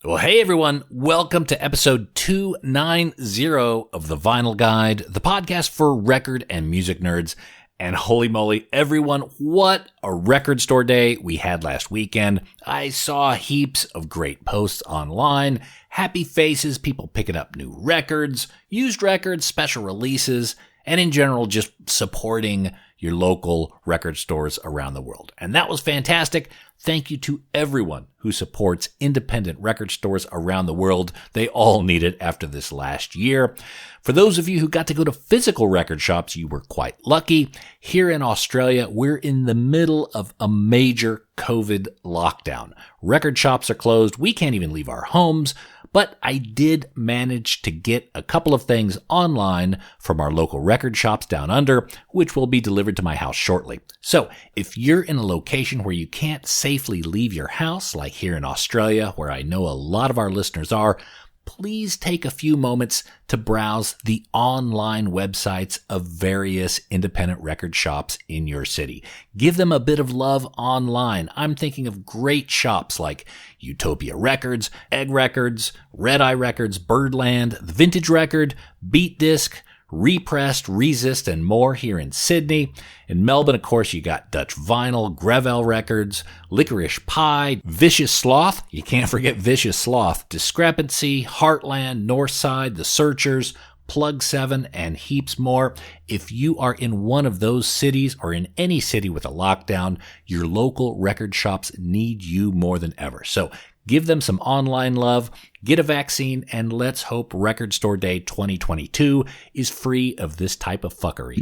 Well, hey everyone, welcome to episode 290 of The Vinyl Guide, the podcast for record and music nerds. And holy moly, everyone, what a record store day we had last weekend. I saw heaps of great posts online, happy faces, people picking up new records, used records, special releases, and in general, just supporting your local record stores around the world. And that was fantastic. Thank you to everyone who supports independent record stores around the world. They all need it after this last year. For those of you who got to go to physical record shops, you were quite lucky. Here in Australia, we're in the middle of a major COVID lockdown. Record shops are closed. We can't even leave our homes. But I did manage to get a couple of things online from our local record shops down under, which will be delivered to my house shortly. So if you're in a location where you can't safely leave your house, like here in Australia, where I know a lot of our listeners are, please take a few moments to browse the online websites of various independent record shops in your city. Give them a bit of love online. I'm thinking of great shops like Utopia Records, Egg Records, Red Eye Records, Birdland, The Vintage Record, Beat Disc, Repressed, Resist, and more here in Sydney. In Melbourne, of course, you got Dutch Vinyl, Gravel Records, Licorice Pie, Vicious Sloth. You can't forget Vicious Sloth. Discrepancy, Heartland, Northside, The Searchers, Plug 7, and heaps more. If you are in one of those cities or in any city with a lockdown, your local record shops need you more than ever. So give them some online love, get a vaccine, and let's hope Record Store Day 2022 is free of this type of fuckery.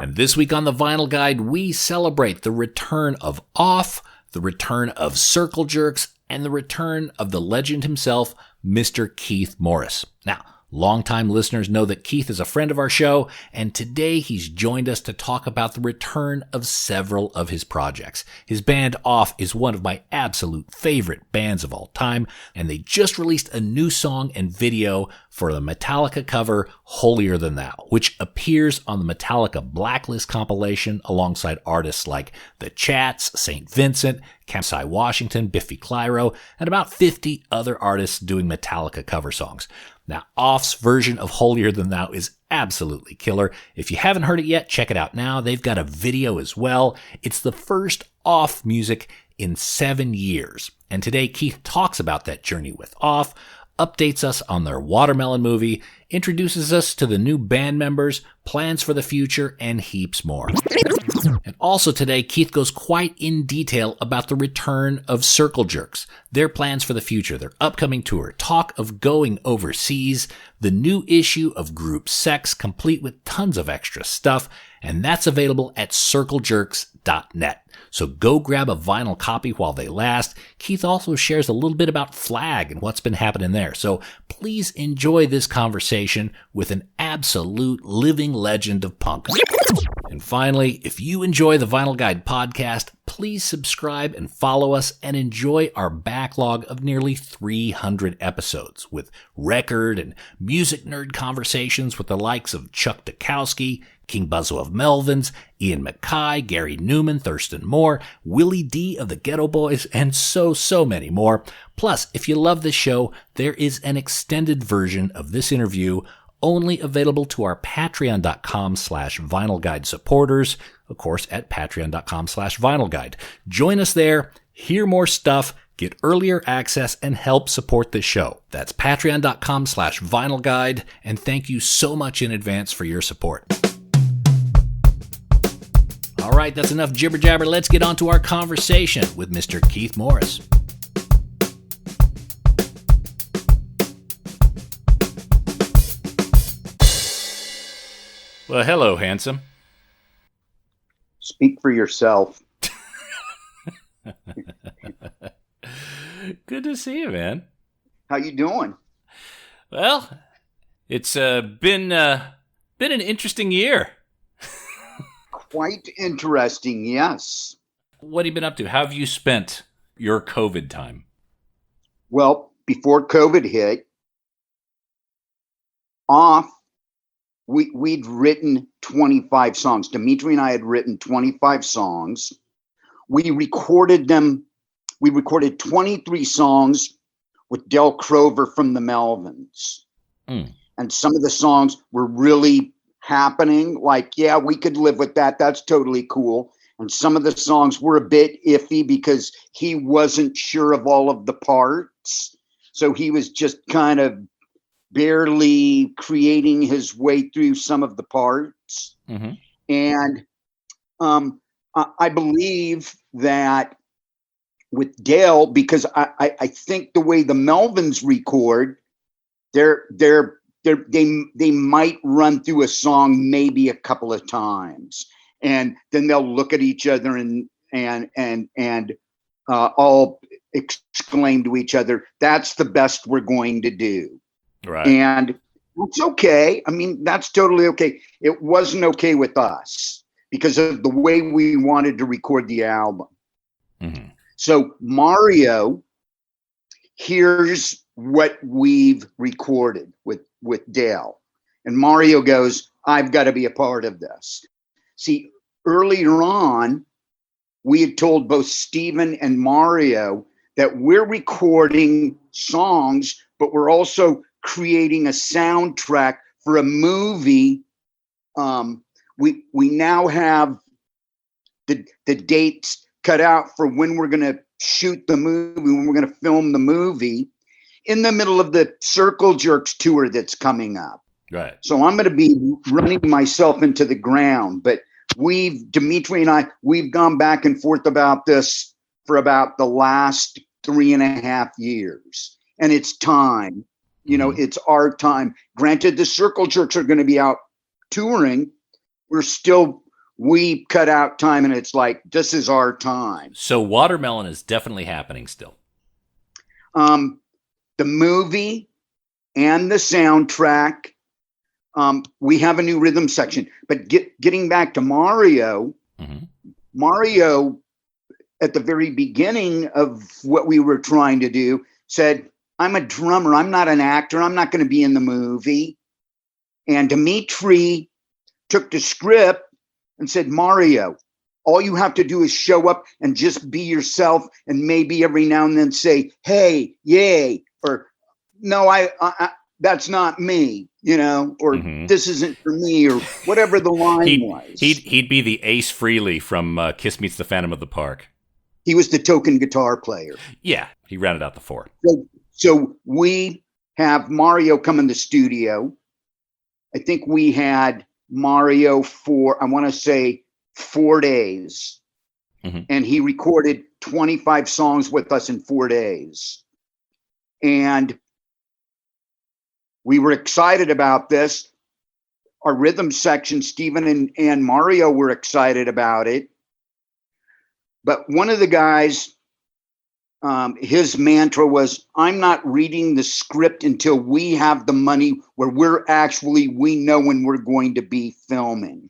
And this week on the Vinyl Guide, we celebrate the return of Off, the return of Circle Jerks, and the return of the legend himself, Mr. Keith Morris. Now, longtime listeners know that Keith is a friend of our show, and today he's joined us to talk about the return of several of his projects. His band Off is one of my absolute favorite bands of all time, and they just released a new song and video for the Metallica cover Holier Than Thou, which appears on the Metallica Blacklist compilation alongside artists like The Chats, St. Vincent, Kamsi Washington, Biffy Clyro, and about 50 other artists doing Metallica cover songs. Now, Off's version of Holier Than Thou is absolutely killer. If you haven't heard it yet, check it out now. They've got a video as well. It's the first Off music in 7 years. And today, Keith talks about that journey with Off, updates us on their Watermelon movie, introduces us to the new band members, plans for the future, and heaps more. And also today, Keith goes quite in detail about the return of Circle Jerks, their plans for the future, their upcoming tour, talk of going overseas, the new issue of Group Sex, complete with tons of extra stuff, and that's available at circlejerks.net. So go grab a vinyl copy while they last. Keith also shares a little bit about Flag and what's been happening there. So please enjoy this conversation with an absolute living legend of punk. And finally, if you enjoy the Vinyl Guide podcast, please subscribe and follow us and enjoy our backlog of nearly 300 episodes with record and music nerd conversations with the likes of Chuck Dukowski, King Buzzo of Melvins, Ian MacKay, Gary Newman, Thurston Moore, Willie D of the Ghetto Boys, and so many more. Plus, if you love this show, there is an extended version of this interview only available to our patreon.com/Vinyl Guide supporters, of course, at patreon.com/Vinyl Guide. Join us there, hear more stuff, get earlier access, and help support this show. That's patreon.com/Vinyl Guide, and thank you so much in advance for your support. All right, that's enough jibber jabber. Let's get on to our conversation with Mr. Keith Morris. Well, hello, handsome. Speak for yourself. Good to see you, man. How you doing? Well, it's been an interesting year. Quite interesting, yes. What have you been up to? How have you spent your COVID time? Well, before COVID hit, Off, we'd written 25 songs. Dimitri and I had written 25 songs. We recorded them we recorded 23 songs with Del Crover from the Melvins. And some of the songs were really happening. Like, yeah, we could live with that. That's totally cool. And some of the songs were a bit iffy because he wasn't sure of all of the parts. So he was just kind of barely creating his way through some of the parts. And I believe that with Dale, because I think the way the Melvins record, they might run through a song maybe a couple of times, and then they'll look at each other and all exclaim to each other, "That's the best we're going to do." Right. And it's okay. I mean, that's totally okay. It wasn't okay with us because of the way we wanted to record the album. So Mario, here's what we've recorded with Dale. And Mario goes, "I've got to be a part of this." See, earlier on, we had told both Steven and Mario that we're recording songs, but we're also creating a soundtrack for a movie. We now have the dates cut out for when we're going to shoot the movie, when we're going to film the movie, in the middle of the Circle Jerks tour that's coming up. Right. So I'm going to be running myself into the ground. But Dimitri and I, we've gone back and forth about this for about the last 3.5 years. And it's time. It's our time. Granted, the Circle Jerks are going to be out touring. We cut out time, and it's like, this is our time. So Watermelon is definitely happening still. The movie and the soundtrack. We have a new rhythm section. But getting back to Mario, Mario, at the very beginning of what we were trying to do, said, "I'm a drummer. I'm not an actor. I'm not going to be in the movie." And Dimitri took the script and said, "Mario, all you have to do is show up and just be yourself, and maybe every now and then say, 'Hey, yay,' or 'No, I that's not me,' or 'This isn't for me,' or whatever the line was." He'd be the Ace Frehley from Kiss Meets the Phantom of the Park. He was the token guitar player. Yeah, he rounded out the four. So we have Mario come in the studio. I think we had Mario for, I want to say, 4 days. And he recorded 25 songs with us in 4 days. And we were excited about this. Our rhythm section, Steven and Mario were excited about it. But one of the guys, his mantra was, "I'm not reading the script until we have the money where we know when we're going to be filming,"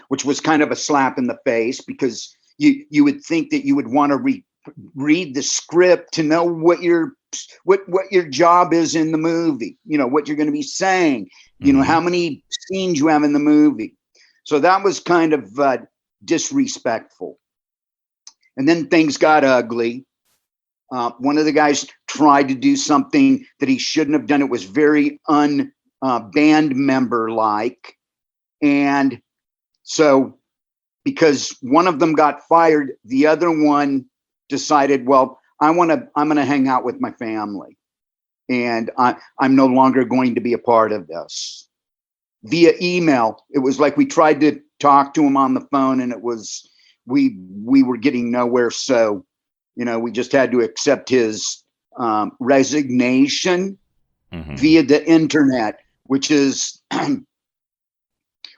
which was kind of a slap in the face, because you would think that you would want to read the script to know what your job is in the movie, what you're going to be saying, how many scenes you have in the movie. So that was kind of disrespectful. And then things got ugly. One of the guys tried to do something that he shouldn't have done. It was very band member like. And so because one of them got fired, the other one decided, well, I'm going to hang out with my family, and I'm no longer going to be a part of this. Via email, it was like we tried to talk to him on the phone, and it was, we were getting nowhere. So, we just had to accept his resignation via the internet, which is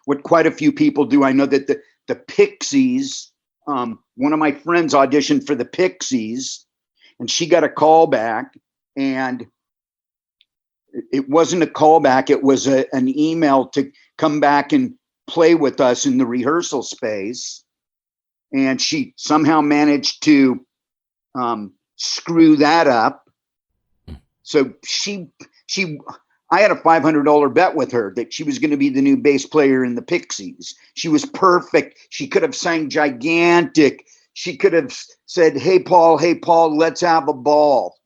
what quite a few people do. I know that the Pixies, one of my friends auditioned for the Pixies, and she got a call back, and it wasn't a call back. It was an email to come back and play with us in the rehearsal space. And she somehow managed to screw that up. So I had a $500 bet with her that she was going to be the new bass player in the Pixies. She was perfect. She could have sang gigantic. she could have said, hey, Paul, let's have a ball,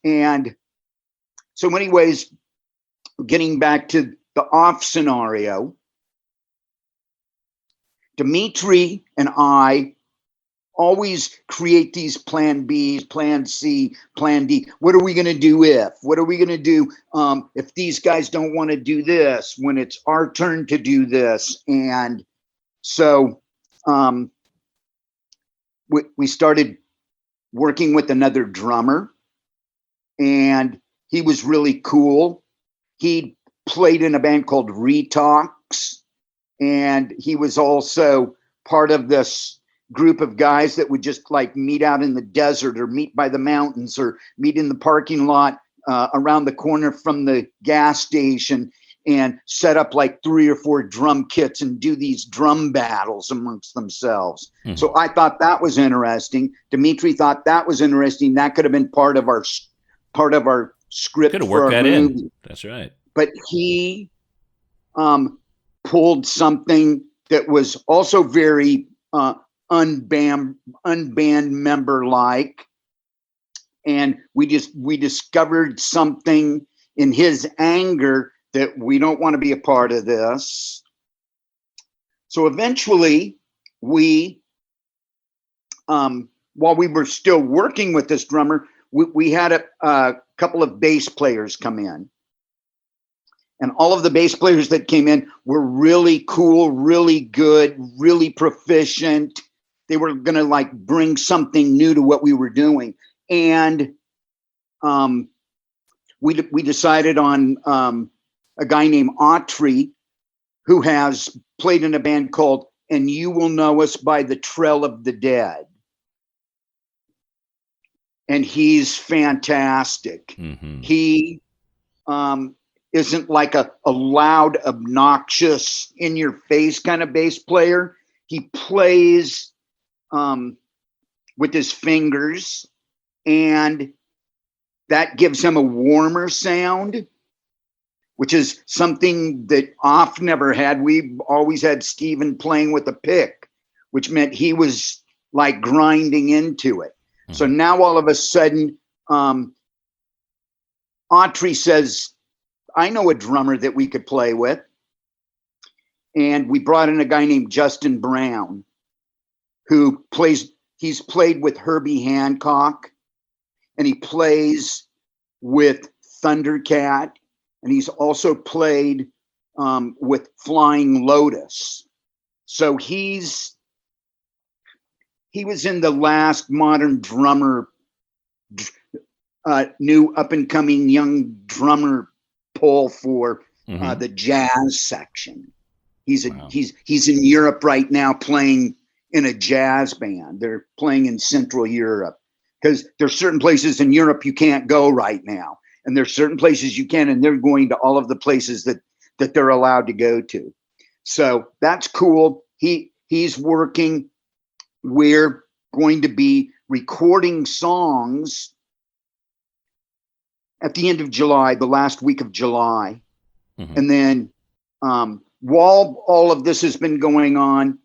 And so anyways, getting back to the off scenario, Dimitri and I always create these plan Bs, plan C, plan D. What are we going to do if? What are we going to do if these guys don't want to do this, when it's our turn to do this? And so we started working with another drummer, and he was really cool. He played in a band called Retox, and he was also part of this group of guys that would just like meet out in the desert or meet by the mountains or meet in the parking lot around the corner from the gas station and set up like 3 or 4 drum kits and do these drum battles amongst themselves. Mm-hmm. So I thought that was interesting. Dimitri thought that was interesting. That could have been part of our script. Could have worked that in. That's right. But he pulled something that was also very unband member like, and we discovered something in his anger that we don't want to be a part of this. So eventually we while we were still working with this drummer, we had a couple of bass players come in, and all of the bass players that came in were really cool, really good, really proficient. They were going to like bring something new to what we were doing. And we decided on a guy named Autry, who has played in a band called And You Will Know Us by the Trail of the Dead. And he's fantastic. Mm-hmm. He isn't like a loud, obnoxious, in-your-face kind of bass player. He plays with his fingers, and that gives him a warmer sound, which is something that Off never had. We always had Steven playing with a pick, which meant he was like grinding into it. Mm-hmm. So now all of a sudden, Autry says, I know a drummer that we could play with. And we brought in a guy named Justin Brown, who he's played with Herbie Hancock, and he plays with Thundercat, and he's also played with Flying Lotus. So he was in the last Modern Drummer, new up and coming young drummer poll for the jazz section. He's in Europe right now playing in a jazz band. They're playing in Central Europe because there's certain places in Europe you can't go right now, and there's certain places you can, and they're going to all of the places that they're allowed to go to. So that's cool. He's working. We're going to be recording songs at the end of July, the last week of July. Mm-hmm. And then while all of this has been going on,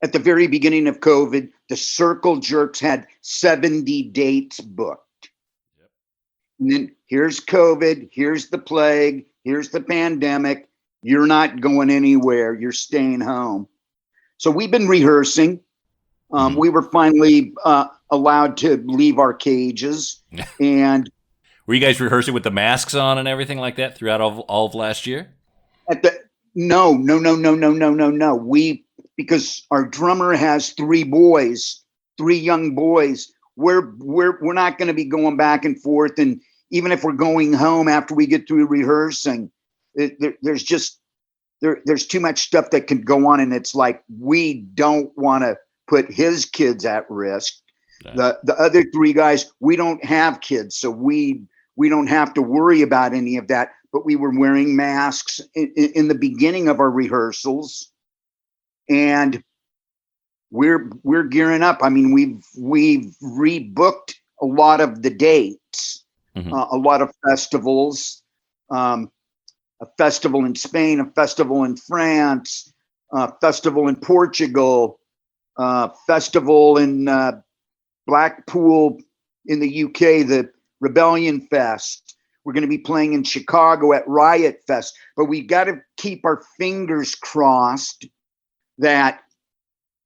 at the very beginning of COVID, the Circle Jerks had 70 dates booked. Yep. And then here's COVID, here's the plague, here's the pandemic. You're not going anywhere. You're staying home. So we've been rehearsing. We were finally allowed to leave our cages. And were you guys rehearsing with the masks on and everything like that throughout all of last year? No. Because our drummer has 3 young boys. We're not going to be going back and forth. And even if we're going home after we get through rehearsing, there's too much stuff that can go on. And it's like, we don't want to put his kids at risk. Yeah. The other 3 guys, we don't have kids, so we don't have to worry about any of that. But we were wearing masks in the beginning of our rehearsals, and we're gearing up. I mean, we've rebooked a lot of the dates, a lot of festivals, a festival in Spain, a festival in France, festival in Portugal, festival in Blackpool in the UK, the Rebellion Fest. We're going to be playing in Chicago at Riot Fest. But we got to keep our fingers crossed that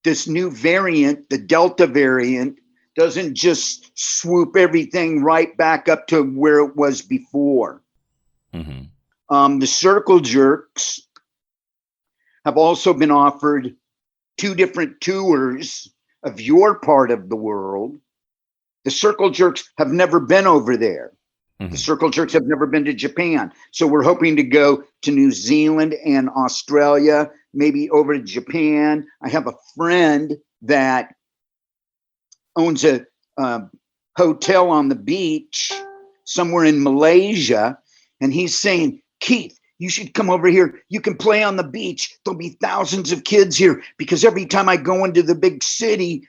this new variant, the Delta variant, doesn't just swoop everything right back up to where it was before. Mm-hmm. The Circle Jerks have also been offered 2 different tours of your part of the world. The Circle Jerks have never been over there. Mm-hmm. The Circle Jerks have never been to Japan. So we're hoping to go to New Zealand and Australia, maybe over to Japan. I have a friend that owns a hotel on the beach somewhere in Malaysia. And he's saying, Keith, you should come over here. You can play on the beach. There'll be thousands of kids here because every time I go into the big city,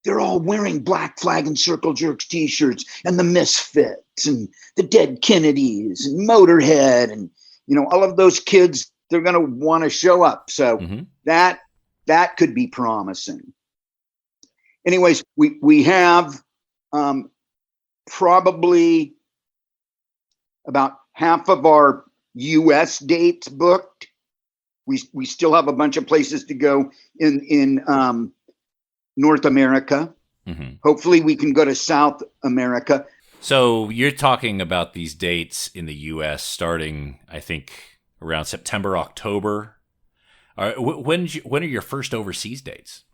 they're all wearing Black Flag and Circle Jerks t-shirts and the Misfits and the Dead Kennedys and Motorhead. And, all of those kids, they're going to want to show up. So that could be promising. Anyways, we have probably about half of our U.S. dates booked. We still have a bunch of places to go in North America. Mm-hmm. Hopefully we can go to South America. So you're talking about these dates in the U.S. starting, I think, around September, October. When are your first overseas dates?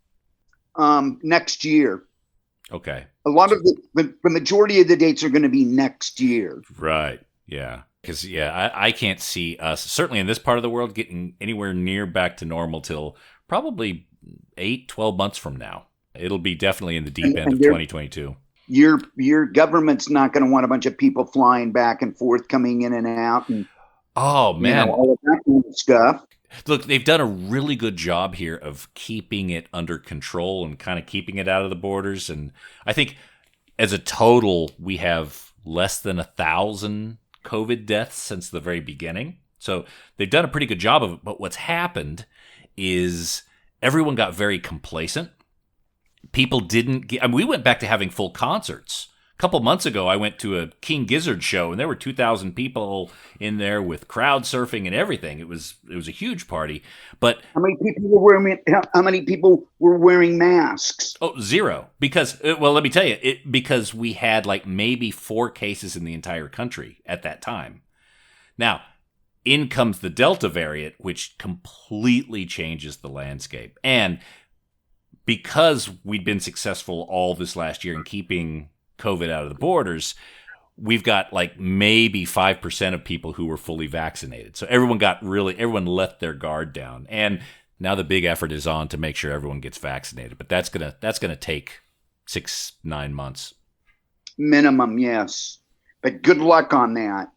Next year. Okay. A lot of the majority of the dates are going to be next year. Right. Yeah. Because, I can't see us, certainly in this part of the world, getting anywhere near back to normal till probably 12 months from now. It'll be definitely in the deep end of 2022. Your government's not going to want a bunch of people flying back and forth, coming in and out. And, oh, man. All of that kind of stuff. Look, they've done a really good job here of keeping it under control and kind of keeping it out of the borders. And I think as a total, we have less than 1,000 COVID deaths since the very beginning. So they've done a pretty good job of it. But what's happened is everyone got very complacent. People didn't we went back to having full concerts. A couple months ago, I went to a King Gizzard show, and there were 2,000 people in there with crowd surfing and everything. It was a huge party. But how many people were wearing masks? Oh, 0. Because let me tell you, because we had like maybe 4 cases in the entire country at that time. Now, in comes the Delta variant, which completely changes the landscape. And because we'd been successful all this last year in keeping COVID out of the borders, we've got like maybe 5% of people who were fully vaccinated. So everyone let their guard down. And now the big effort is on to make sure everyone gets vaccinated. But that's gonna take 6-9 months. Minimum, yes. But good luck on that.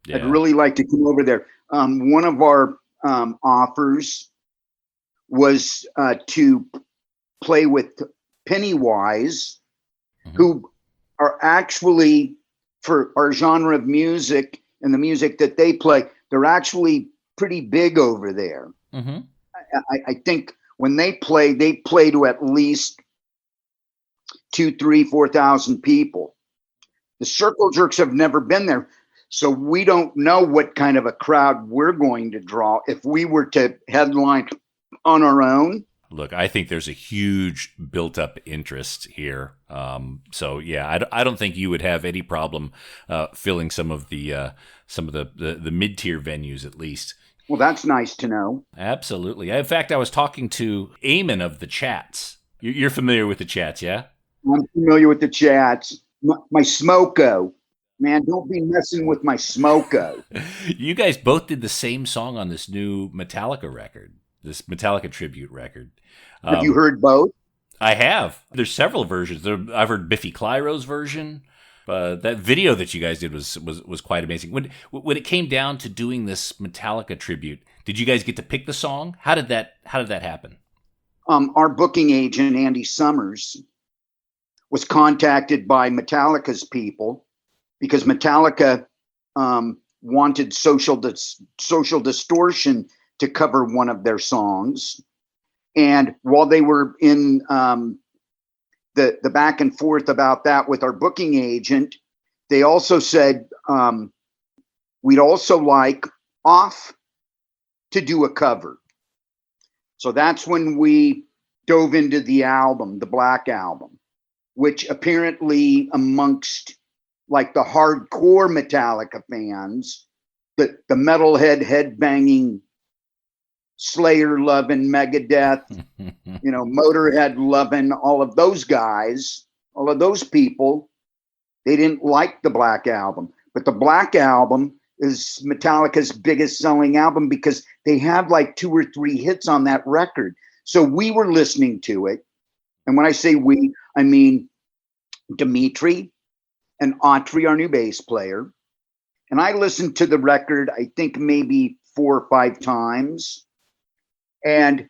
Yeah. I'd really like to come over there. One of our offers was to play with Pennywise, mm-hmm. who are actually, for our genre of music and the music that they play, they're actually pretty big over there. Mm-hmm. I think when they play to at least 2,000, 3,000, 4,000 people. The Circle Jerks have never been there, so we don't know what kind of a crowd we're going to draw if we were to headline on our own. Look, I think there's a huge built-up interest here. So yeah, I don't think you would have any problem filling some of the mid-tier venues at least. Well, that's nice to know. Absolutely. In fact, I was talking to Eamon of the Chats. You're familiar with the Chats, yeah? I'm familiar with the Chats. My Smoko. Man, don't be messing with my Smoko. You guys both did the same song on this new Metallica record, this Metallica tribute record. Have you heard both? I have. There's several versions. I've heard Biffy Clyro's version. That video that you guys did was quite amazing. When it came down to doing this Metallica tribute, did you guys get to pick the song? How did that happen? Our booking agent, Andy Summers, was contacted by Metallica's people because Metallica wanted Social Distortion to cover one of their songs. And while they were in the back and forth about that with our booking agent, they also said, we'd also like Off to do a cover. So that's when we dove into the album, the Black Album, which apparently amongst like the hardcore Metallica fans, the metalhead headbanging Slayer loving, Megadeth, Motorhead loving, all of those guys, all of those people, they didn't like the Black Album. But the Black Album is Metallica's biggest selling album because they have like 2 or 3 hits on that record. So we were listening to it. And when I say we, I mean Dimitri and Autry, our new bass player. And I listened to the record, I think maybe 4 or 5 times. And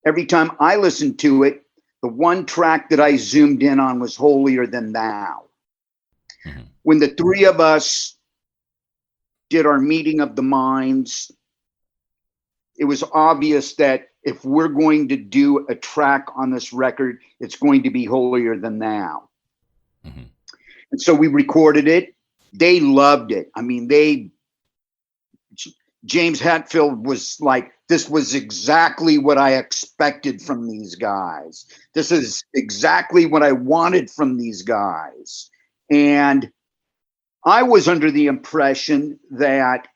every time I listened to it, the one track that I zoomed in on was Holier Than Thou. Mm-hmm. When the 3 of us did our meeting of the minds, it was obvious that if we're going to do a track on this record, it's going to be Holier Than Thou. Mm-hmm. And so we recorded it. They loved it. I mean, James Hetfield was like, this was exactly what I expected from these guys. This is exactly what I wanted from these guys. And I was under the impression that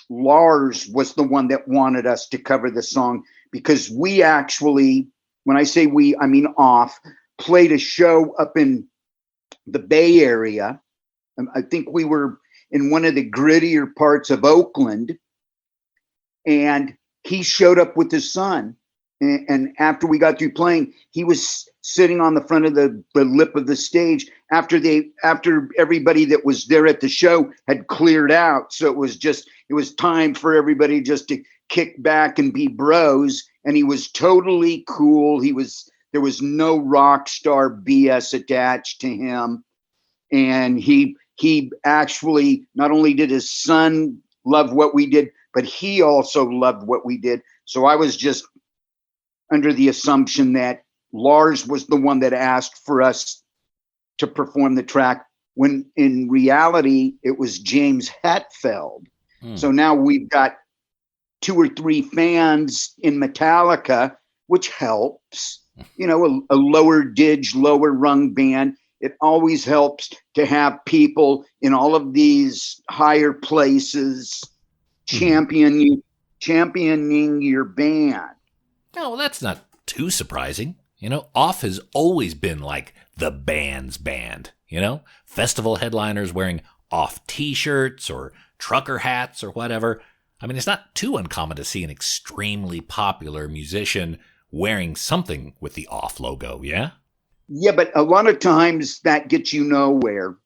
Lars was the one that wanted us to cover the song because we actually, when I say we, I mean Off, played a show up in the Bay Area. I think we were in one of the grittier parts of Oakland. And he showed up with his son. And after we got through playing, he was sitting on the front of the lip of the stage after everybody that was there at the show had cleared out. So it was time for everybody just to kick back and be bros. And he was totally cool. There was no rock star BS attached to him. And he actually, not only did his son love what we did, but he also loved what we did. So I was just under the assumption that Lars was the one that asked for us to perform the track, when in reality, it was James Hetfield. So now we've got 2 or 3 fans in Metallica, which helps. A lower dig, lower rung band. It always helps to have people in all of these higher places championing your band. No, well, that's not too surprising. Off has always been like the band's band. Festival headliners wearing Off t-shirts or trucker hats or whatever. I mean, it's not too uncommon to see an extremely popular musician wearing something with the Off logo, yeah? Yeah, but a lot of times that gets you nowhere.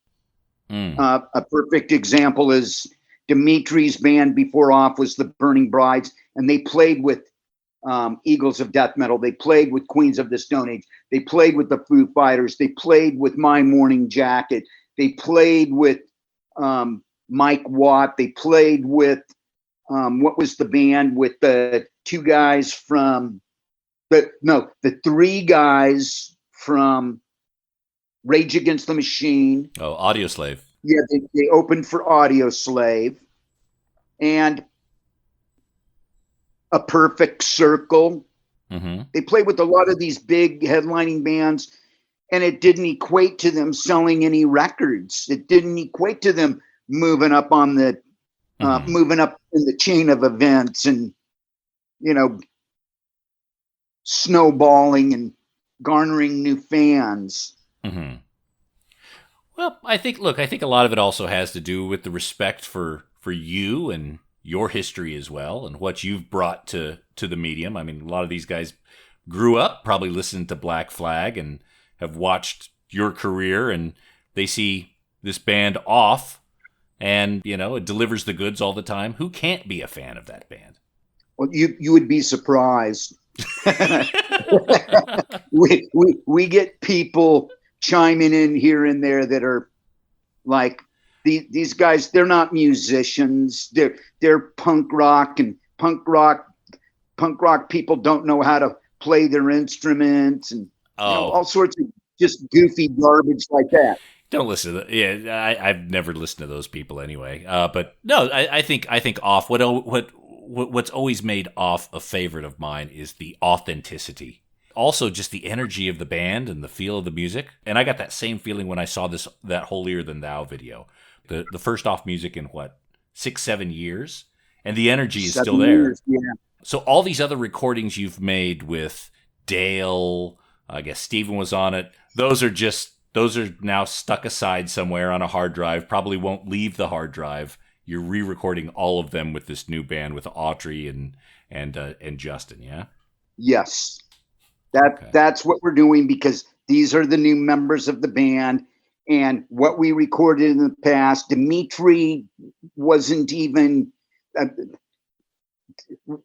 A perfect example is Dimitri's band before Off was the Burning Brides, and they played with Eagles of Death Metal. They played with Queens of the Stone Age. They played with the Foo Fighters. They played with My Morning Jacket. They played with Mike Watt. They played with, what was the band with the 2 guys from, the 3 guys from Rage Against the Machine. Oh, Audioslave. Yeah, they opened for Audioslave. And A Perfect Circle. Mm-hmm. They played with a lot of these big headlining bands, and it didn't equate to them selling any records. It didn't equate to them moving up on the moving up in the chain of events and snowballing and garnering new fans. Mm-hmm. Well, I think a lot of it also has to do with the respect for you and your history as well, and what you've brought to the medium. I mean, a lot of these guys grew up probably listening to Black Flag and have watched your career, and they see this band Off, and it delivers the goods all the time. Who can't be a fan of that band? Well, you would be surprised. we get people chiming in here and there that are like, these guys, they're not musicians. They're punk rock, and punk rock punk rock people don't know how to play their instruments and all sorts of just goofy garbage like that. Don't listen to that. Yeah, I've never listened to those people anyway. But no, I think Off. What's always made Off a favorite of mine is the authenticity. Also, just the energy of the band and the feel of the music. And I got that same feeling when I saw that Holier Than Thou video. The first Off music in 6-7 years, and the energy is still there. Years, yeah. So all these other recordings you've made with Dale, I guess Steven was on it. Those are now stuck aside somewhere on a hard drive. Probably won't leave the hard drive. You're re-recording all of them with this new band with Autry and Justin. Yeah. Yes. That's what we're doing, because these are the new members of the band, and what we recorded in the past. Dimitri wasn't even.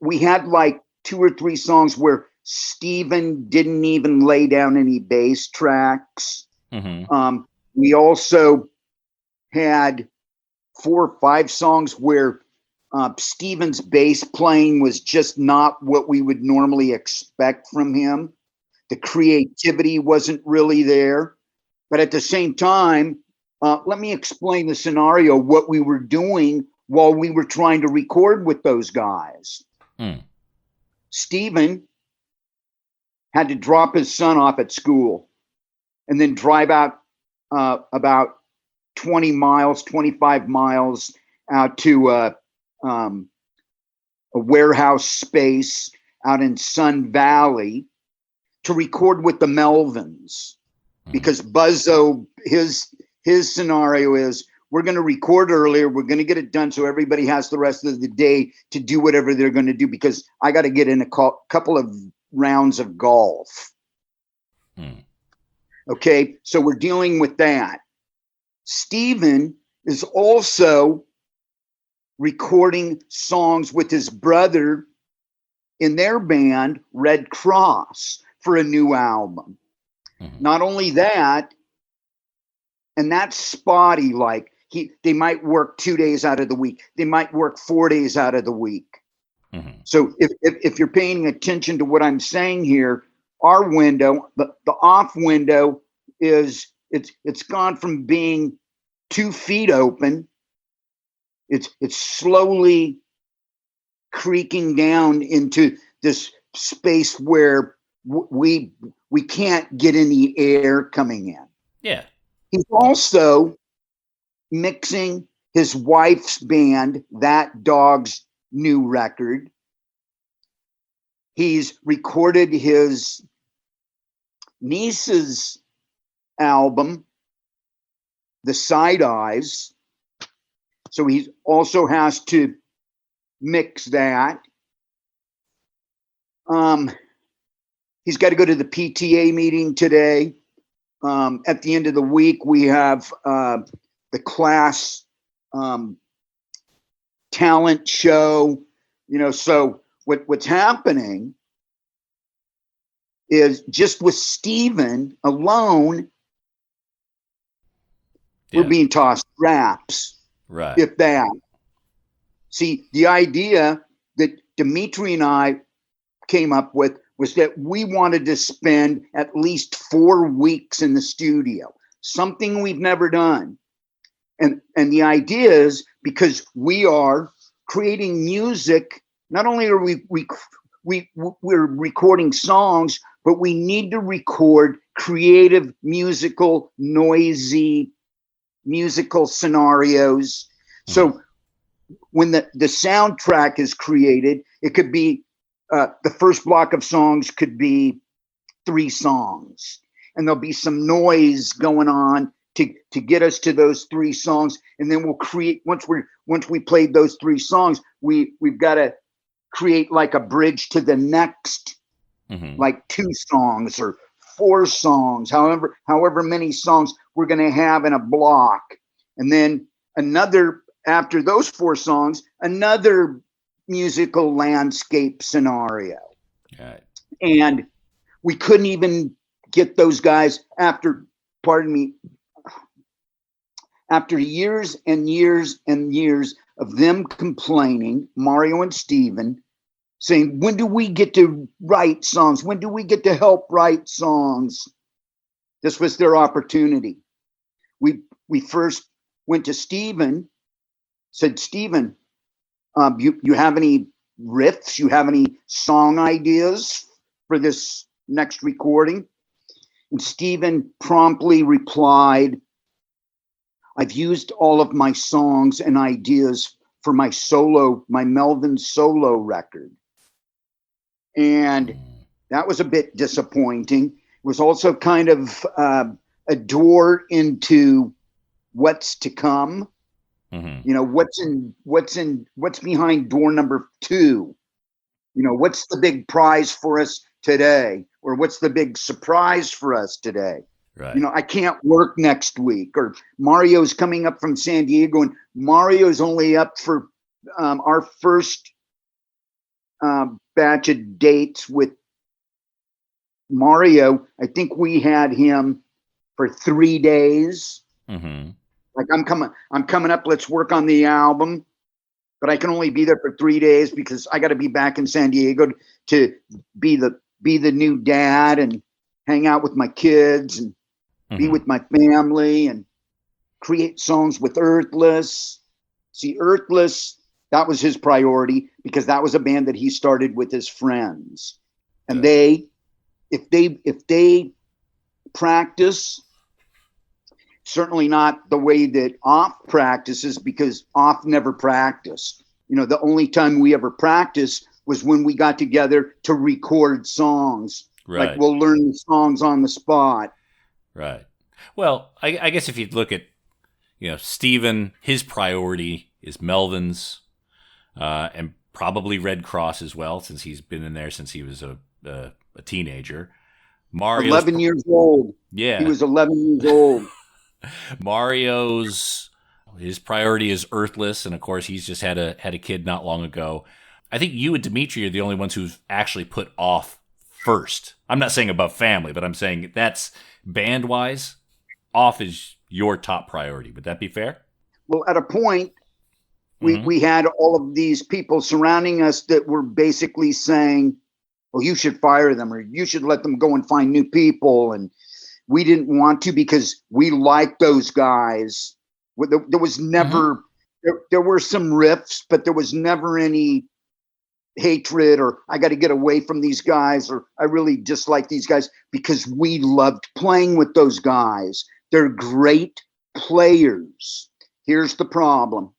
We had like 2 or 3 songs where Steven didn't even lay down any bass tracks. Mm-hmm. We also had 4 or 5 songs where Steven's bass playing was just not what we would normally expect from him. The creativity wasn't really there. But at the same time, let me explain the scenario, what we were doing while we were trying to record with those guys. Steven had to drop his son off at school and then drive out about 20 miles, 25 miles out to a warehouse space out in Sun Valley to record with the Melvins, because Buzzo, his scenario is, we're going to record earlier. We're going to get it done so everybody has the rest of the day to do whatever they're going to do, because I got to get in a couple of rounds of golf. Okay, so we're dealing with that. Steven is also recording songs with his brother in their band, Red Cross, for a new album. Not only that, and that's spotty, like they might work 2 days out of the week. They might work 4 days out of the week. So if you're paying attention to what I'm saying here, our window, the off window, is it's gone from being 2 feet open. It's slowly creaking down into this space where we can't get any air coming in. Yeah. He's also mixing his wife's band, That Dog's new record. He's recorded his niece's album, The Side Eyes. So he also has to mix that. He's got to go to the PTA meeting today. At the end of the week, we have the class talent show. So what's happening is, just with Steven alone, we're being tossed scraps. Right. If that. See, the idea that Dimitri and I came up with was that we wanted to spend at least 4 weeks in the studio, something we've never done. And the idea is, because we are creating music, not only are we're recording songs, but we need to record creative, musical, noisy, musical scenarios. So when the soundtrack is created, it could be the first block of songs could be 3 songs, and there'll be some noise going on to get us to those 3 songs, and then we'll create, once we played those 3 songs, we've got to create like a bridge to the next, like 2 songs or 4 songs, however many songs we're going to have in a block, and then another, after those 4 songs, another musical landscape scenario. Right. And we couldn't even get those guys after years and years and years of them complaining, Mario and Steven, saying, when do we get to write songs? When do we get to help write songs? This was their opportunity. We first went to Stephen, said, Stephen, you have any riffs? You have any song ideas for this next recording? And Stephen promptly replied, I've used all of my songs and ideas for my Melvin solo record. And that was a bit disappointing. It was also kind of a door into what's to come. You know, what's behind door number 2? You know, what's the big prize for us today? Or what's the big surprise for us today? Right. You know, I can't work next week, or Mario's coming up from San Diego, and Mario's only up for our first batch of dates with Mario. I think we had him for 3 days. Like, I'm coming up. Let's work on the album, but I can only be there for 3 days because I got to be back in San Diego to be the new dad and hang out with my kids and be with my family and create songs with Earthless. See, Earthless, that was his priority because that was a band that he started with his friends. And if they practice, certainly not the way that Off practices, because Off never practiced. You know, the only time we ever practiced was when we got together to record songs. Right. Like, we'll learn the songs on the spot. Right. Well, I guess if you look at, you know, Steven, his priority is Melvin's, and probably Red Cross as well, since he's been in there since he was a teenager. Mario's 11 years old. Yeah. He was 11 years old. His priority is Earthless, and of course he's just had a kid not long ago. I think you and Dimitri are the only ones who've actually put Off first. I'm not saying above family, but I'm saying that's band-wise, Off is your top priority. Would that be fair? Well, at a point, we had all of these people surrounding us that were basically saying, well, you should fire them, or you should let them go and find new people. And we didn't want to because we liked those guys. There was never, there were some riffs, but there was never any hatred or I got to get away from these guys or I really dislike these guys, because we loved playing with those guys. They're great players. Here's the problem.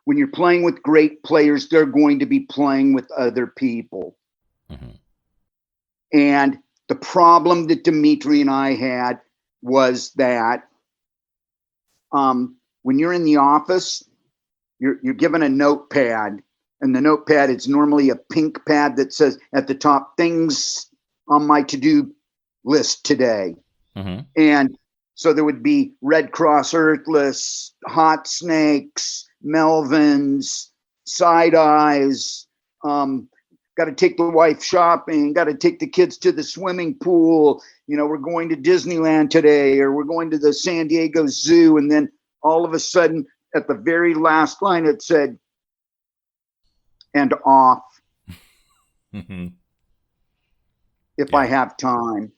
When you're playing with great players, they're going to be playing with other people. And the problem that Dimitri and I had was that when you're in the office, you're given a notepad, and the notepad is normally a pink pad that says at the top, things on my to-do list today. And so there would be Red Cross, Earthless, Hot Snakes, Melvins, Side Eyes, got to take the wife shopping, got to take the kids to the swimming pool. You know, we're going to Disneyland today, or we're going to the San Diego Zoo. And then all of a sudden, at the very last line, it said, and Off. If I have time.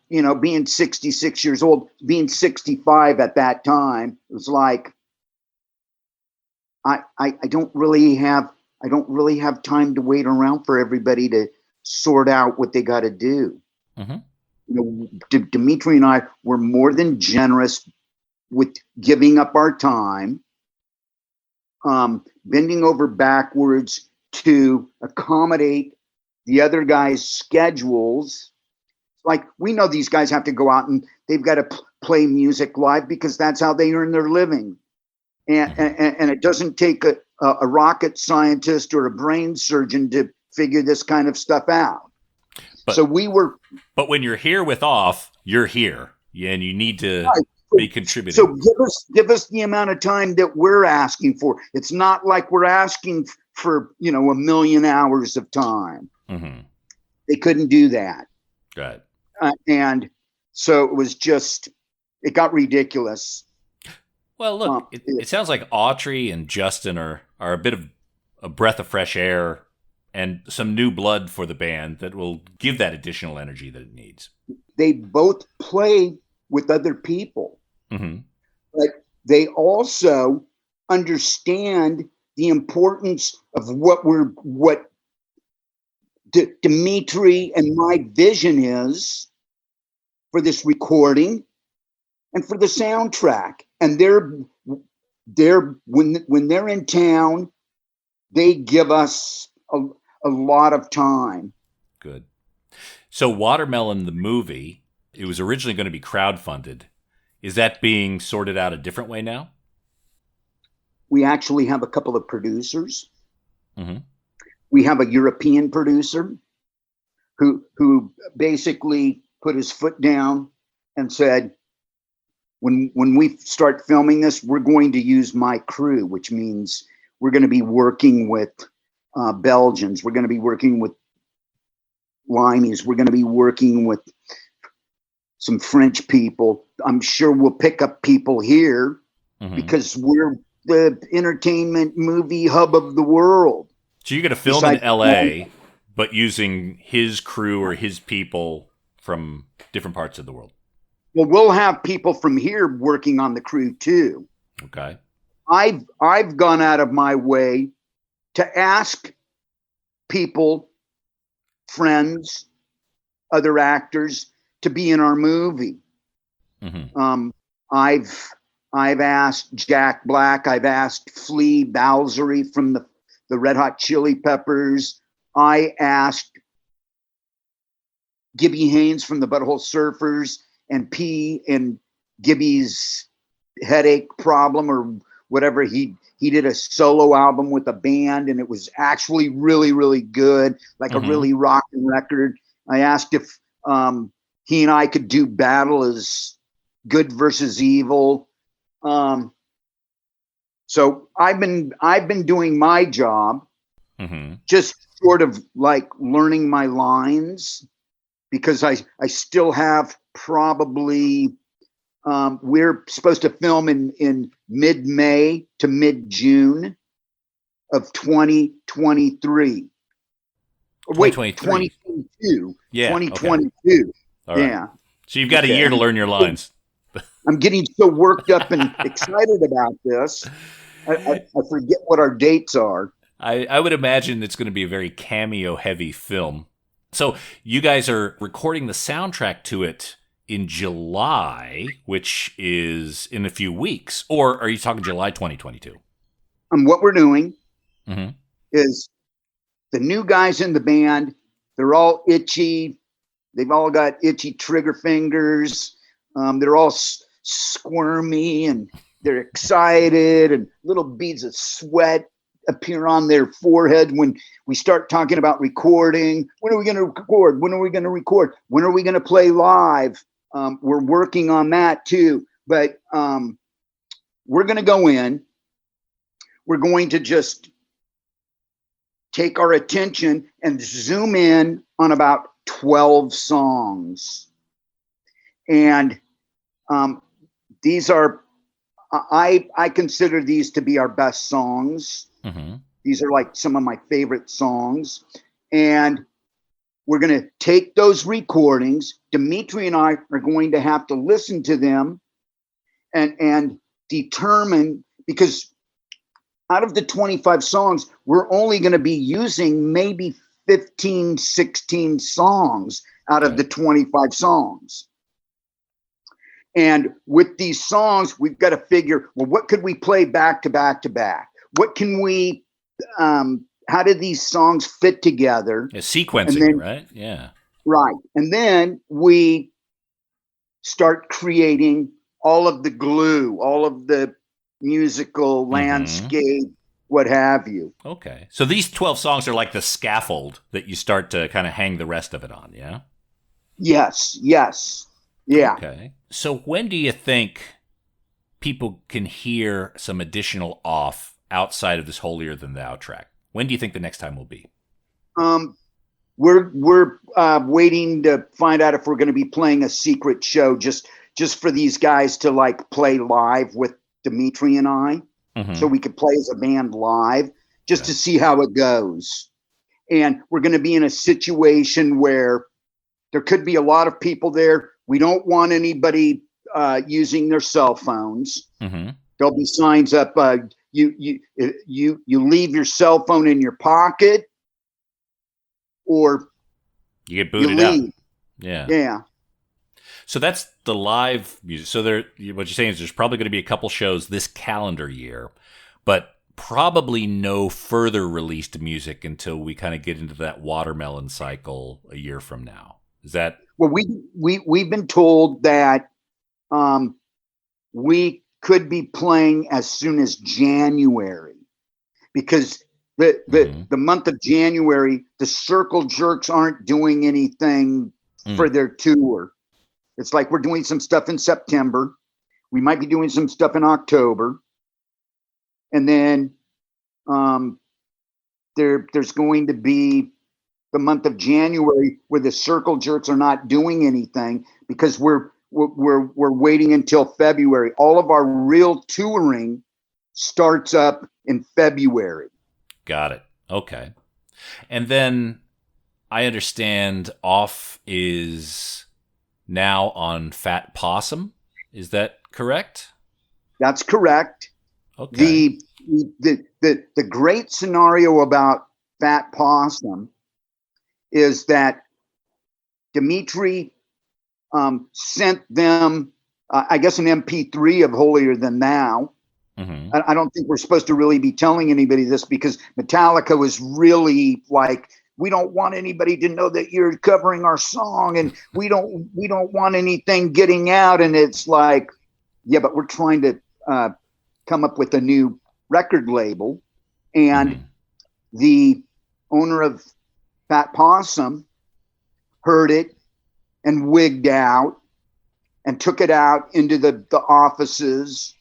You know, being 66 years old, being 65 at that time, it was like, I don't really have time to wait around for everybody to sort out what they got to do. You know, Dimitri and I were more than generous with giving up our time, bending over backwards to accommodate the other guys' schedules. Like, we know these guys have to go out and they've got to play music live because that's how they earn their living. And it doesn't take a rocket scientist or a brain surgeon to figure this kind of stuff out. But when you're here with Off, you're here, and you need to be contributing. So give us the amount of time that we're asking for. It's not like we're asking for, you know, 1 million hours of time. They couldn't do that. Right. And so it got ridiculous. Well, look, it sounds like Autry and Justin are a bit of a breath of fresh air and some new blood for the band that will give that additional energy that it needs. They both play with other people, Mm-hmm. but they also understand the importance of what Dimitri and my vision is for this recording and for the soundtrack. And they're when they're in town, they give us a lot of time. Good. So Watermelon, the movie, it was originally going to be crowdfunded. Is that being sorted out a different way now? We actually have a couple of producers. Mm-hmm. We have a European producer who basically put his foot down and said, when we start filming this, we're going to use my crew, which means we're going to be working with Belgians. We're going to be working with Limeys. We're going to be working with some French people. I'm sure we'll pick up people here because we're the entertainment movie hub of the world. So you're going to film in LA, but using his crew or his people from different parts of the world. Well, we'll have people from here working on the crew too. Okay. I've gone out of my way to ask people, friends, other actors to be in our movie. Mm-hmm. I've asked Jack Black. I've asked Flea Balzery from the Red Hot Chili Peppers. I asked Gibby Haynes from the Butthole Surfers and P and Gibby's headache problem or whatever. He did a solo album with a band and it was actually really, really good, like a really rocking record. I asked if he and I could do battle as good versus evil. So I've been doing my job, just sort of like learning my lines, because I still have probably we're supposed to film in mid-May to mid-June of 2023. Wait, 2022. Yeah, 2022. Okay. All right. Yeah. So you've got a year to learn your lines. I'm getting so worked up and excited about this. I forget what our dates are. I would imagine it's going to be a very cameo-heavy film. So you guys are recording the soundtrack to it in July, which is in a few weeks. Or are you talking July 2022? What we're doing is the new guys in the band, they're all itchy. They've all got itchy trigger fingers. They're all squirmy and they're excited, and little beads of sweat appear on their forehead when we start talking about recording. When are we going to record? When are we going to record? When are we going to play live? We're working on that too, but we're going to go in. We're going to just take our attention and zoom in on about 12 songs. And these are, I consider these to be our best songs. These are like some of my favorite songs. And we're going to take those recordings. Dimitri and I are going to have to listen to them and determine, because out of the 25 songs, we're only going to be using maybe 15, 16 songs out of the 25 songs. And with these songs, we've got to figure, well, what could we play back to back to back? What can we, how do these songs fit together? Sequencing, then, right? Yeah. Right. And then we start creating all of the glue, all of the musical landscape, what have you. Okay. So these 12 songs are like the scaffold that you start to kind of hang the rest of it on, yeah? Yes. Yeah. Okay. So when do you think people can hear some additional off outside of this Holier Than Thou track? When do you think the next time will be? We're waiting to find out if we're going to be playing a secret show just for these guys to like play live with Dimitri and I, so we could play as a band live just to see how it goes. And we're going to be in a situation where there could be a lot of people there. We don't want anybody using their cell phones. Mm-hmm. There'll be signs up. You leave your cell phone in your pocket, or you get booted out. Yeah. So that's the live music. So what you're saying is there's probably going to be a couple shows this calendar year, but probably no further released music until we kind of get into that watermelon cycle a year from now. Is that? Well, we've been told that we could be playing as soon as January, because the month of January, the Circle Jerks aren't doing anything for their tour. It's like we're doing some stuff in September. We might be doing some stuff in October. And then there's going to be the month of January where the Circle Jerks are not doing anything, because we're waiting until February. All of our real touring starts up in February. Got it. Okay. And then I understand Off is now on Fat Possum. Is that correct? That's correct. Okay. The great scenario about Fat Possum is that Dimitri sent them, I guess, an MP3 of Holier Than Thou. Mm-hmm. I don't think we're supposed to really be telling anybody this, because Metallica was really like, we don't want anybody to know that you're covering our song, and we don't want anything getting out. And it's like, yeah, but we're trying to come up with a new record label. And the owner of Fat Possum heard it and wigged out and took it out into the offices.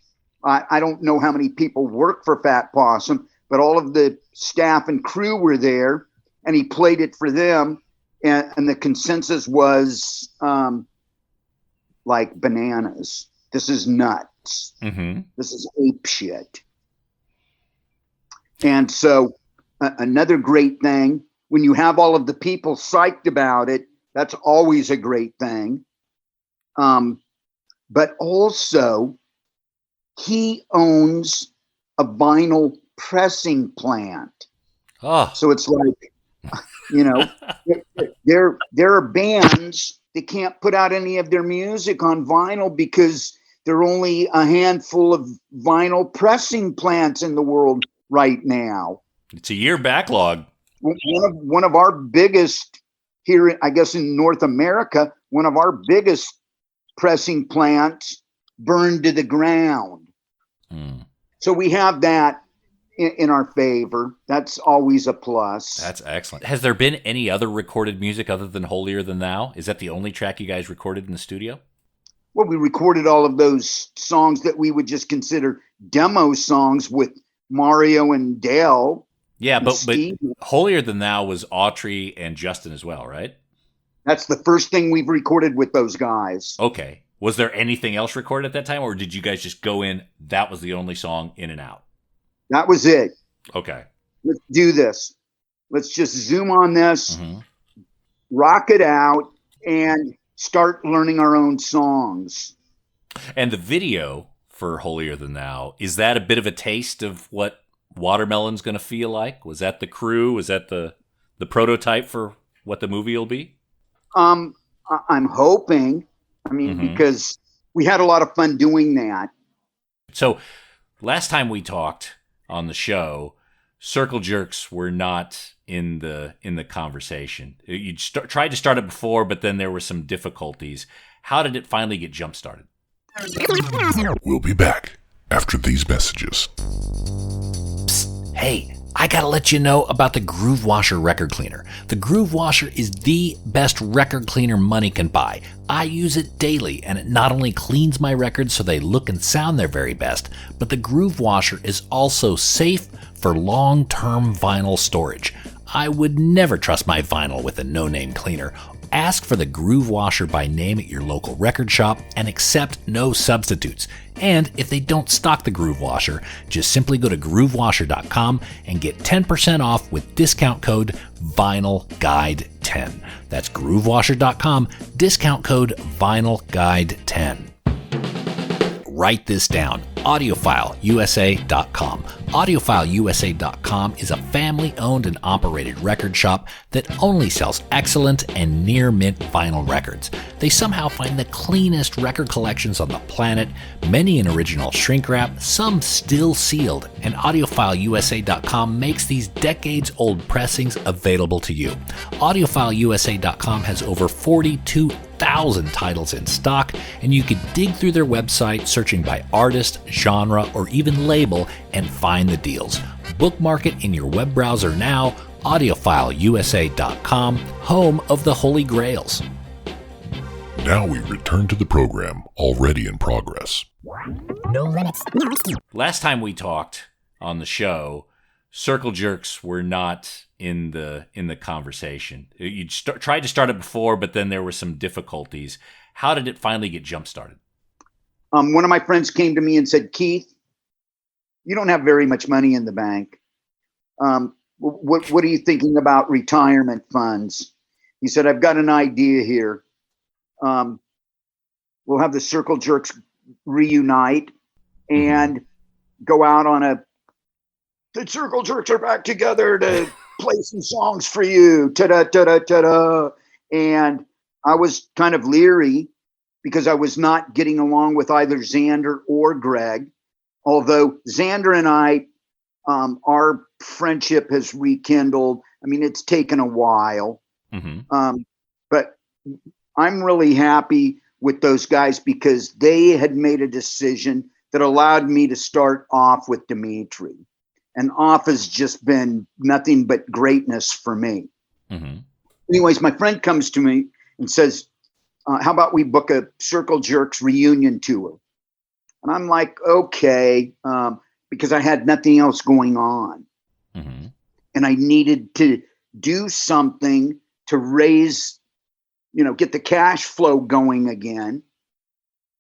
I don't know how many people work for Fat Possum, but all of the staff and crew were there, and he played it for them. And the consensus was like, bananas. This is nuts. Mm-hmm. This is ape shit. And so another great thing, when you have all of the people psyched about it, that's always a great thing. But also, he owns a vinyl pressing plant. Oh. So it's like, there are bands that can't put out any of their music on vinyl because there are only a handful of vinyl pressing plants in the world right now. It's a year backlog. One of our biggest here, I guess, in North America, one of our biggest pressing plants burned to the ground. So we have that in our favor. That's always a plus. That's excellent. Has there been any other recorded music other than Holier Than Thou? Is that the only track you guys recorded in the studio? Well, we recorded all of those songs that we would just consider demo songs with Mario and Dale. Yeah, but Holier Than Thou was Autry and Justin as well, right? That's the first thing we've recorded with those guys. Okay. Was there anything else recorded at that time, or did you guys just go in, that was the only song, in and out? That was it. Okay. Let's do this. Let's just zoom on this, rock it out, and start learning our own songs. And the video for Holier Than Thou, is that a bit of a taste of what Watermelon's going to feel like? Was that the crew? Was that the prototype for what the movie will be? I'm hoping. I mean, because we had a lot of fun doing that. So last time we talked on the show, Circle Jerks were not in the conversation. You tried to start it before, but then there were some difficulties. How did it finally get jump started? We'll be back after these messages. Psst, hey, I gotta let you know about the Groove Washer record cleaner. The Groove Washer is the best record cleaner money can buy. I use it daily, and it not only cleans my records so they look and sound their very best, but the Groove Washer is also safe for long-term vinyl storage. I would never trust my vinyl with a no-name cleaner. ask for the Groove Washer by name at your local record shop and accept no substitutes. And if they don't stock the Groove Washer, just simply go to groovewasher.com and get 10% off with discount code VinylGuide10. That's groovewasher.com, discount code VinylGuide10. Write this down, audiopileusa.com. AudiofileUSA.com is a family-owned and operated record shop that only sells excellent and near-mint vinyl records. They somehow find the cleanest record collections on the planet, many in original shrink wrap, some still sealed, and AudiofileUSA.com makes these decades-old pressings available to you. AudiofileUSA.com has over 42,000 titles in stock, and you can dig through their website searching by artist, genre, or even label and find the deals. Bookmark it in your web browser now, audiofileusa.com, home of the Holy Grails. Now we return to the program already in progress. No limits. Last time we talked on the show, circle jerks were not in the conversation. You tried to start it before, but then there were some difficulties. How did it finally get jump started? One of my friends came to me and said, Keith, you don't have very much money in the bank. What are you thinking about retirement funds? He said, I've got an idea here. We'll have the Circle Jerks reunite and go out on the Circle Jerks are back together to play some songs for you. Ta-da, ta-da, ta-da. And I was kind of leery because I was not getting along with either Xander or Greg. Although Xander and I, our friendship has rekindled. I mean, it's taken a while. But I'm really happy with those guys because they had made a decision that allowed me to start off with Dimitri. And off has just been nothing but greatness for me. Anyways, my friend comes to me and says, how about we book a Circle Jerks reunion tour? And I'm like, okay, because I had nothing else going on. And I needed to do something to raise, get the cash flow going again.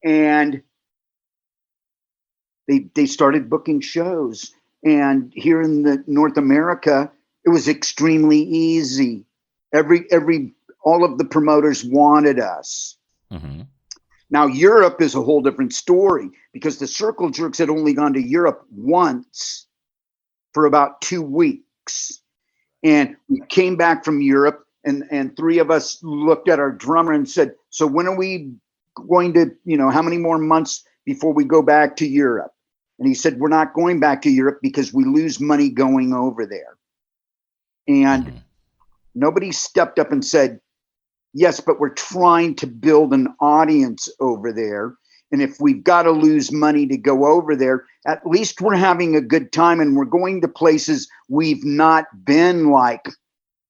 And they started booking shows. And here in the North America, it was extremely easy. All of the promoters wanted us. Now, Europe is a whole different story because the Circle Jerks had only gone to Europe once for about 2 weeks. And we came back from Europe and three of us looked at our drummer and said, so when are we going to, how many more months before we go back to Europe? And he said, we're not going back to Europe because we lose money going over there. And nobody stepped up and said, yes, but we're trying to build an audience over there. And if we've got to lose money to go over there, at least we're having a good time and we're going to places we've not been like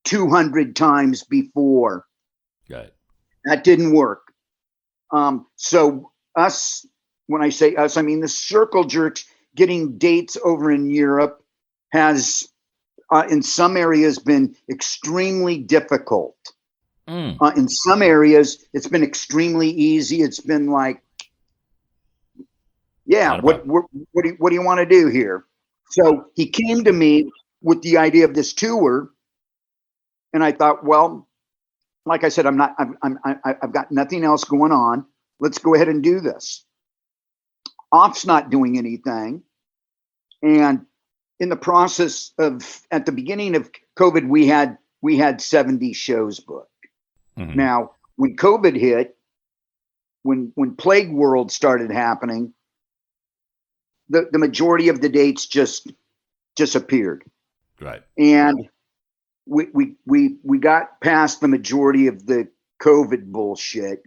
200 times before. Right. That didn't work. So us, when I say us, I mean the Circle Jerks getting dates over in Europe has, in some areas, been extremely difficult. In some areas, it's been extremely easy. It's been like, yeah, what do you want to do here? So he came to me with the idea of this tour, and I thought, well, like I said, I've got nothing else going on. Let's go ahead and do this. Off's not doing anything, and in the process of at the beginning of COVID, we had 70 shows booked. Now, when COVID hit, when Plague World started happening, the majority of the dates just disappeared. Right. And we got past the majority of the COVID bullshit,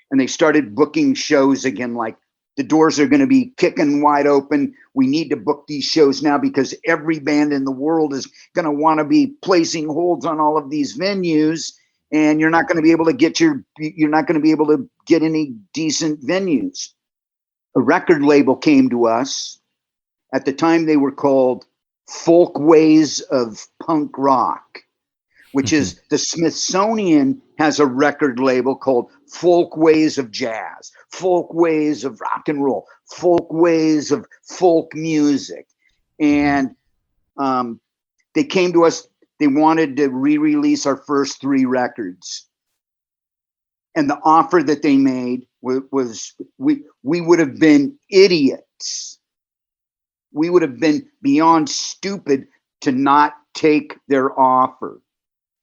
and they started booking shows again. Like, the doors are going to be kicking wide open. We need to book these shows now because every band in the world is going to want to be placing holds on all of these venues. And you're not going to be able to get any decent venues. A record label came to us. At the time, they were called Folkways of Punk Rock. which is the Smithsonian has a record label called Folkways of Jazz, Folkways of Rock and Roll, Folkways of Folk Music. And they came to us, they wanted to re-release our first 3 records. And the offer that they made was we would have been idiots. We would have been beyond stupid to not take their offer.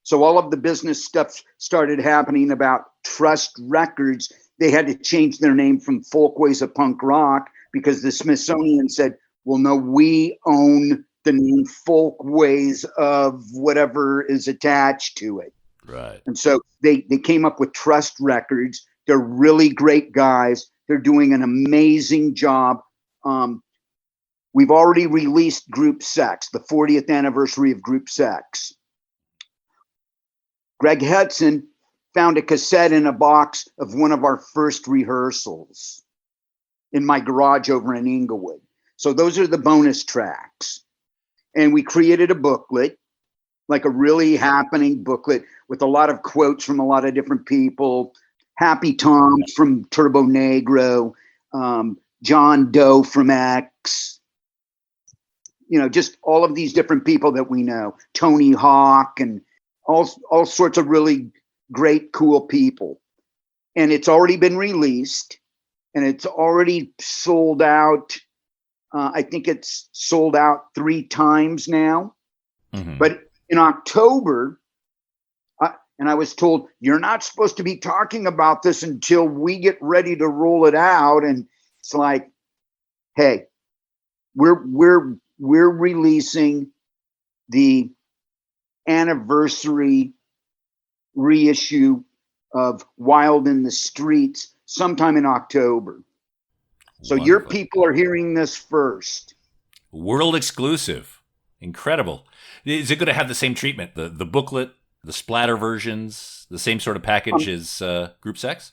So all of the business stuff started happening about Trust Records. They had to change their name from Folkways of Punk Rock because the Smithsonian said, well, no, we own the name Folkways of whatever is attached to it. Right. And so they came up with Trust Records. They're really great guys. They're doing an amazing job. We've already released Group Sex, the 40th anniversary of Group Sex. Greg Hudson found a cassette in a box of one of our first rehearsals in my garage over in Inglewood. So those are the bonus tracks. And we created a booklet, like a really happening booklet with a lot of quotes from a lot of different people. Happy Tom from Turbo Negro, John Doe from X, just all of these different people that we know, Tony Hawk and all sorts of really great, cool people. And it's already been released and it's already sold out. I think it's sold out 3 times now. Mm-hmm. But in October, and I was told, you're not supposed to be talking about this until we get ready to roll it out. And it's like, hey, we're releasing the anniversary reissue of Wild in the Streets sometime in October. So Wonderful. Your people are hearing this first. World exclusive. Incredible. Is it going to have the same treatment? The booklet, the splatter versions, the same sort of package as Group Sex?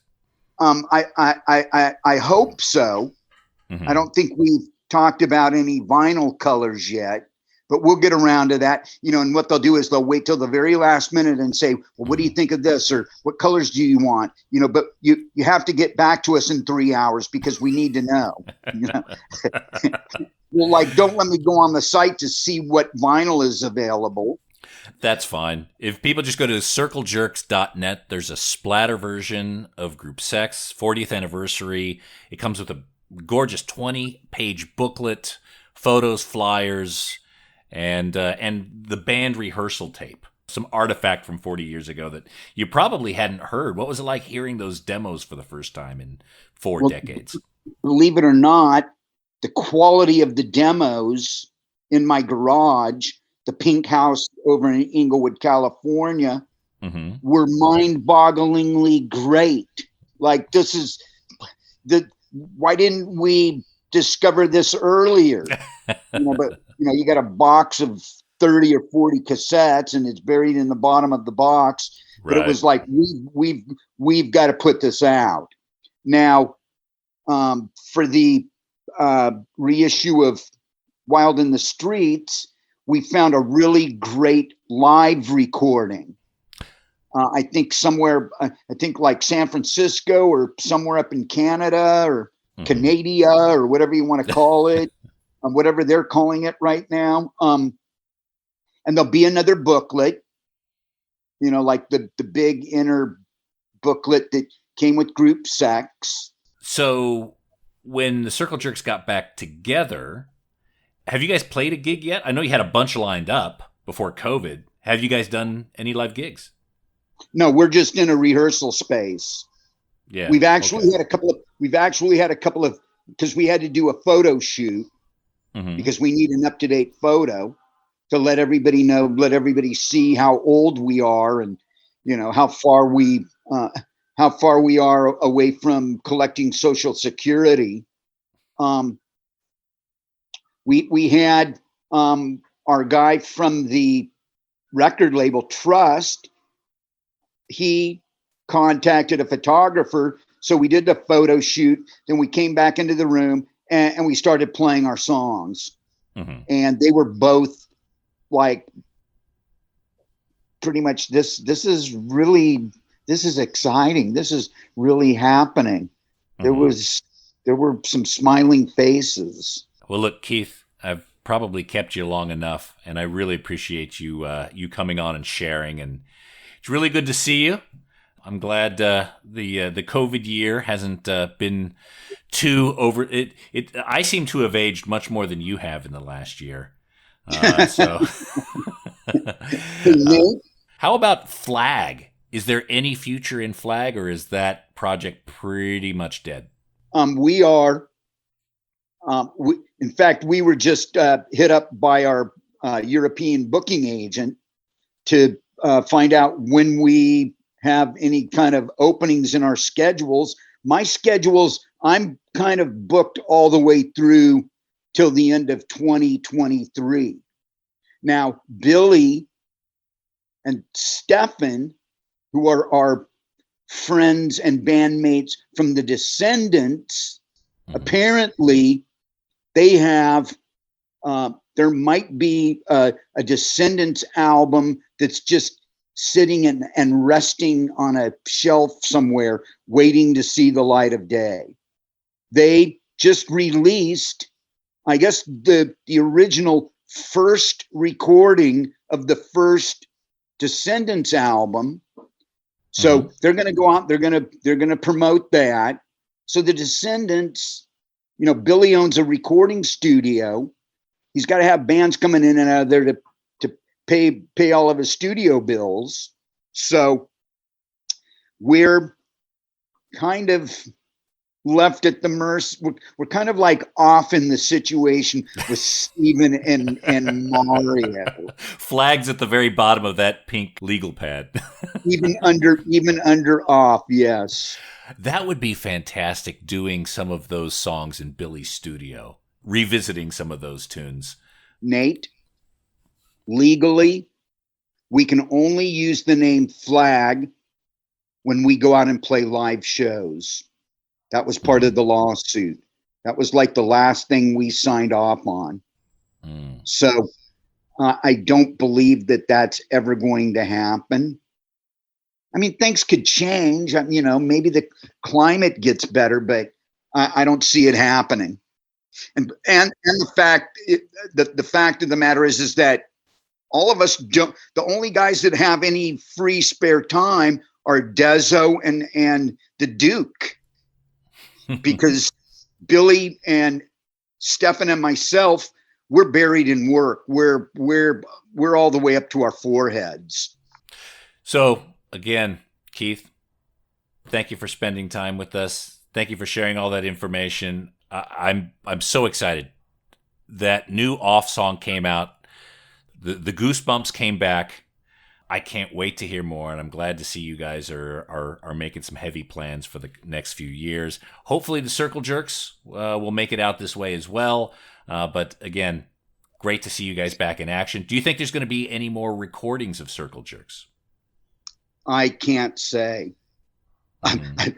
I hope so. Mm-hmm. I don't think we've talked about any vinyl colors yet, but we'll get around to that. And what they'll do is they'll wait till the very last minute and say, well, what do you think of this? Or what colors do you want? But you have to get back to us in 3 hours because we need to know. Well, don't let me go on the site to see what vinyl is available. That's fine. If people just go to circlejerks.net, there's a splatter version of Group Sex, 40th anniversary. It comes with a gorgeous 20-page booklet, photos, flyers, and the band rehearsal tape, some artifact from 40 years ago that you probably hadn't heard. What was it like hearing those demos for the first time in 4 decades? Believe it or not, the quality of the demos in my garage, the Pink House over in Inglewood, California, mm-hmm. were mind-bogglingly great. Like, this is why didn't we discover this earlier? But you got a box of 30 or 40 cassettes and it's buried in the bottom of the box. Right. But it was like, we've got to put this out. Now, for the reissue of Wild in the Streets, we found a really great live recording. I think somewhere, like San Francisco or somewhere up in Canada or mm-hmm. Canada or whatever you want to call it, whatever they're calling it right now. And there'll be another booklet, like the big inner booklet that came with Group Sex. So when the Circle Jerks got back together, have you guys played a gig yet? I know you had a bunch lined up before COVID. Have you guys done any live gigs? No, we're just in a rehearsal space. Yeah. We've actually had a couple of, because we had to do a photo shoot mm-hmm. because we need an up-to-date photo to let everybody know, let everybody see how old we are and, how far we are away from collecting Social Security. We had our guy from the record label Trust. He contacted a photographer. So we did the photo shoot. Then we came back into the room and we started playing our songs. Mm-hmm. And they were both like pretty much this is exciting. This is really happening. There were some smiling faces. Well, look, Keith, I've probably kept you long enough, and I really appreciate you coming on and sharing. And it's really good to see you. I'm glad the COVID year hasn't been too over. I seem to have aged much more than you have in the last year. So, how about Flag? Is there any future in Flag, or is that project pretty much dead? We are. In fact, we were just hit up by our European booking agent to find out when we have any kind of openings in our schedules. My schedules, I'm kind of booked all the way through till the end of 2023. Now, Billy and Stefan, who are our friends and bandmates from the Descendants, apparently they have, there might be a Descendants album that's just sitting and resting on a shelf somewhere, waiting to see the light of day. They just released, I guess, the original first recording of the first Descendants album. So they're going to go out, they're going to promote that. So the Descendants, Billy owns a recording studio. He's got to have bands coming in and out of there to pay all of his studio bills. So we're kind of left at the mercy. We're kind of like off in the situation with Steven and Mario. Flags at the very bottom of that pink legal pad. even under off, yes. That would be fantastic, doing some of those songs in Billy's studio, revisiting some of those tunes. Nate, legally, we can only use the name Flag when we go out and play live shows. That was part of the lawsuit. That was like the last thing we signed off on. So I don't believe that that's ever going to happen. I mean, things could change. Maybe the climate gets better, but I don't see it happening. And the fact of the matter is that all of us don't. The only guys that have any free spare time are Dezo and the Duke, because Billy and Stefan and myself, we're buried in work. We're all the way up to our foreheads. So again, Keith, thank you for spending time with us. Thank you for sharing all that information. I'm so excited. That new Off song came out. The Goosebumps came back. I can't wait to hear more, and I'm glad to see you guys are making some heavy plans for the next few years. Hopefully the Circle Jerks will make it out this way as well. But again, great to see you guys back in action. Do you think there's going to be any more recordings of Circle Jerks? I can't say. I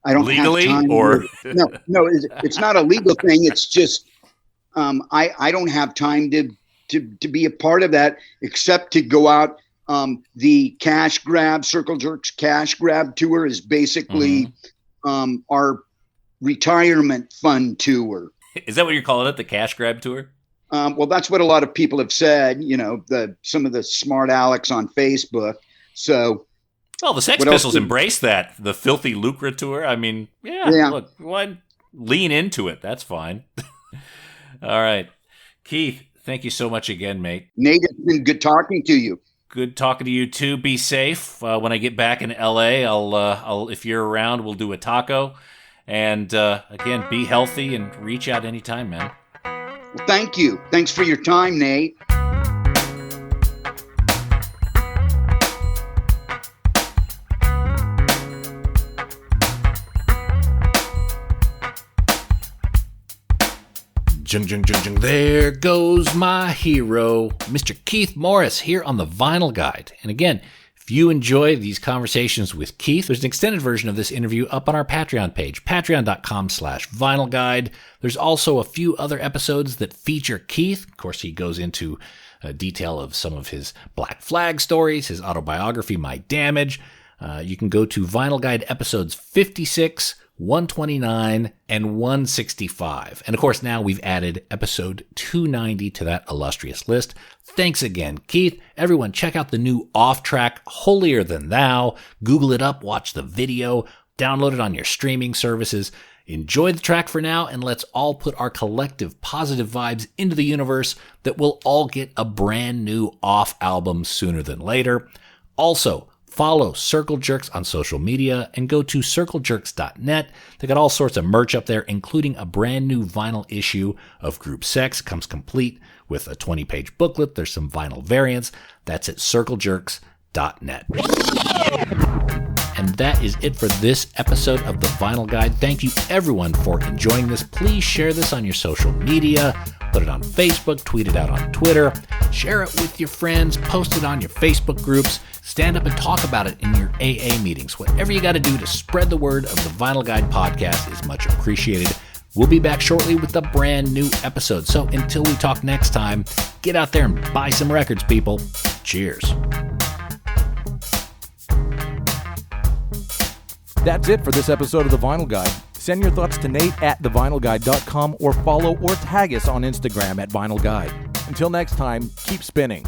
don't legally have time. Or no, it's not a legal thing. It's just I don't have time to be a part of that, except to go out. The cash grab, Circle Jerks cash grab tour is basically our retirement fund tour. Is that what you're calling it, the cash grab tour? Well, that's what a lot of people have said, some of the smart Alecs on Facebook. So, well, the Sex Pistols embrace that, the filthy lucre tour. I mean, yeah. Look, why lean into it? That's fine. All right. Keith, thank you so much again, mate. Nate, it's been good talking to you. Good talking to you too. Be safe. When I get back in LA, I'll if you're around, we'll do a taco. And again, be healthy and reach out anytime, man. Well, thank you. Thanks for your time, Nate. Jung, jung, jung, jung. There goes my hero, Mr. Keith Morris, here on the Vinyl Guide. And again, If you enjoy these conversations with Keith, there's an extended version of this interview up on our Patreon page, patreon.com/Vinyl Guide. There's also a few other episodes that feature Keith. Of course, he goes into detail of some of his Black Flag stories, his autobiography, My Damage. You can go to Vinyl Guide episodes 56, 129, and 165. And of course, now we've added episode 290 to that illustrious list. Thanks again, Keith. Everyone, check out the new off-track, Holier Than Thou. Google it up, watch the video, download it on your streaming services. Enjoy the track for now, and let's all put our collective positive vibes into the universe that we'll all get a brand new off album sooner than later. Also, follow Circle Jerks on social media and go to circlejerks.net. They got all sorts of merch up there, including a brand new vinyl issue of Group Sex. It comes complete with a 20-page booklet. There's some vinyl variants. That's at circlejerks.net. And that is it for this episode of the Vinyl Guide. Thank you everyone for enjoying this. Please share this on your social media. Put it on Facebook, tweet it out on Twitter, share it with your friends, post it on your Facebook groups, stand up and talk about it in your AA meetings. Whatever you got to do to spread the word of the Vinyl Guide podcast is much appreciated. We'll be back shortly with a brand new episode. So until we talk next time, get out there and buy some records, people. Cheers. That's it for this episode of The Vinyl Guide. Send your thoughts to Nate at thevinylguide.com or follow or tag us on Instagram at Vinyl Guide. Until next time, keep spinning.